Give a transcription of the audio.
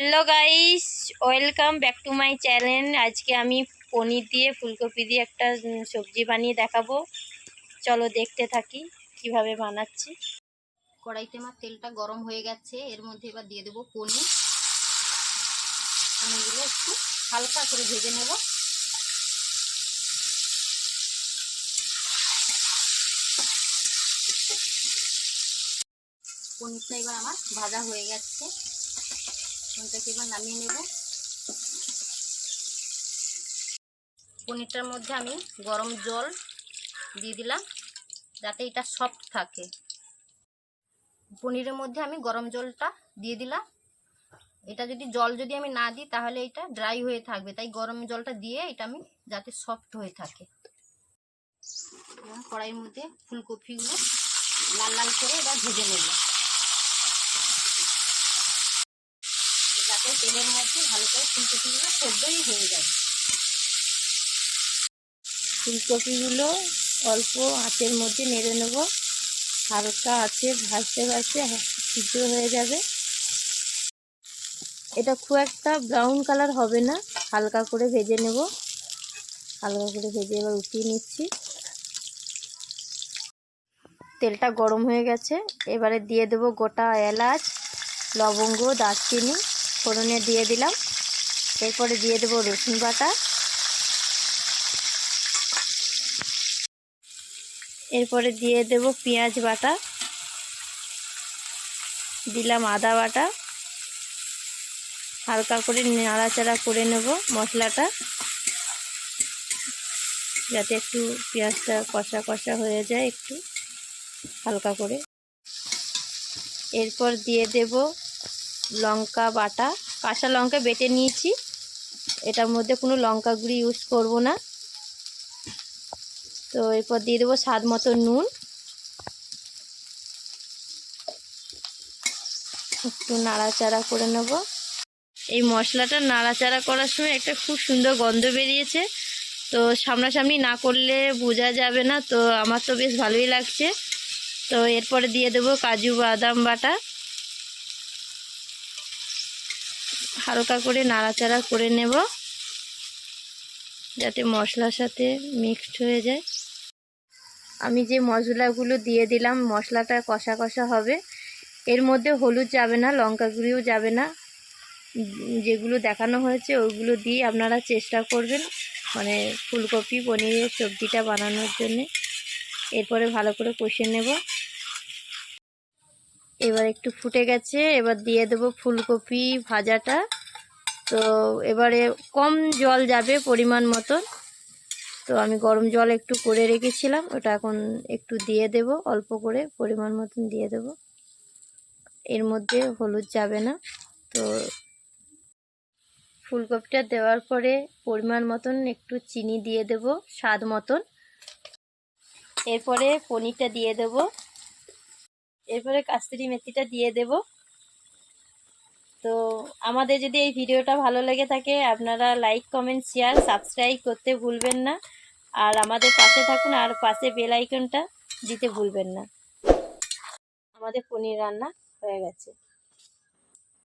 Hello guys, welcome back to my channel. আজকে আমি পনির দিয়ে ফুলকপি দিয়ে একটা সবজি বানিয়ে দেখাবো। চলো দেখতে থাকি কিভাবে বানাচ্ছি। কড়াইতে আমার তেলটা গরম হয়ে গেছে, এর মধ্যে এবার দিয়ে দেবো পনির। পনিরগুলো একটু হালকা করে ভেজে নেব। পনিরটা এবার আমার ভাজা হয়ে গেছে, পনিরটাকে এবার নামিয়ে নেব। পনিরটার মধ্যে আমি গরম জল দিয়ে দিলাম যাতে এটা সফট থাকে। পনিরের মধ্যে আমি গরম জলটা দিয়ে দিলাম। এটা যদি আমি না দিই তাহলে এটা ড্রাই হয়ে থাকবে, তাই গরম জলটা দিয়ে এটা আমি যাতে সফট হয়ে থাকে। কড়াইয়ের মধ্যে ফুলকপিগুলো লাল লাল করে এবার ভেজে নেব, যাতে তেলের মধ্যে ভালো করে ফুলকপিগুলো সেদ্ধই হয়ে যাবে। ফুলকপিগুলো অল্প আঁচের মধ্যে নেড়ে নেব, হালকা আঁচে ভাজতে ভাজতে সিদ্ধ হয়ে যাবে। এটা খুব একটা ব্রাউন কালার হবে না, হালকা করে ভেজে নেব। হালকা করে ভেজে এবার উঠিয়ে নিচ্ছি। তেলটা গরম হয়ে গেছে, এবারে দিয়ে দেব গোটা এলাচ, লবঙ্গ, দারচিনি ফোড়নে দিয়ে দিলাম। এরপরে দিয়ে দেব রসুন বাটা, এরপরে দিয়ে দেব পেঁয়াজ বাটা, দিলাম আদা বাটা। হালকা করে নাড়াচাড়া করে নেব মশলাটা, যাতে একটু পেঁয়াজটা কষা কষা হয়ে যায় একটু হালকা করে। এরপর দিয়ে দেব লঙ্কা বাটা, কাঁচা লঙ্কা বেটে নিয়েছি। এটার মধ্যে কোনো লঙ্কা গুঁড়ি ইউজ করব না। তো এরপর দিয়ে দেবো স্বাদ মতো নুন, একটু নাড়াচাড়া করে নেব। এই মশলাটা নাড়াচাড়া করার সময় একটা খুব সুন্দর গন্ধ বেরিয়েছে, তো সামনাসামনি না করলে বোঝা যাবে না, তো আমার তো বেশ ভালোই লাগছে। তো এরপরে দিয়ে দেবো কাজু বাদাম বাটা, হালকা করে নাড়াচাড়া করে নেব যাতে মশলার সাথে মিক্সড হয়ে যায়। আমি যে মশলাগুলো দিয়ে দিলাম, মশলাটা কষা কষা হবে। এর মধ্যে হলুদ যাবে না, লঙ্কা গুঁড়িও যাবে না। যেগুলো দেখানো হয়েছে ওইগুলো দিয়ে আপনারা চেষ্টা করবেন মানে ফুলকপি পনিরের সবজিটা বানানোর জন্যে। এরপরে ভালো করে কষিয়ে নেব। এবার একটু ফুটে গেছে, এবার দিয়ে দেব ফুলকপি ভাজাটা। তো এবারে কম জল যাবে পরিমাণ মতন। তো আমি গরম জল একটু করে রেখেছিলাম, ওটা এখন একটু দিয়ে দেব, অল্প করে পরিমাণ মতন দিয়ে দেব। এর মধ্যে হলুদ যাবে না। তো ফুলকপিটা দেওয়ার পরে পরিমাণ মতন একটু চিনি দিয়ে দেব স্বাদ মতন। এরপরে পনিরটা দিয়ে দেব, এরপরে কাস্তুরি মেথিটা দিয়ে দেব। তো আমাদের যদি এই ভিডিওটা ভালো লেগে থাকে আপনারা লাইক, কমেন্ট, শেয়ার, সাবস্ক্রাইব করতে ভুলবেন না। আর আমাদের পাশে থাকুন, আর পাশে বেল আইকনটা দিতে ভুলবেন না। আমাদের পনির রান্না হয়ে গেছে।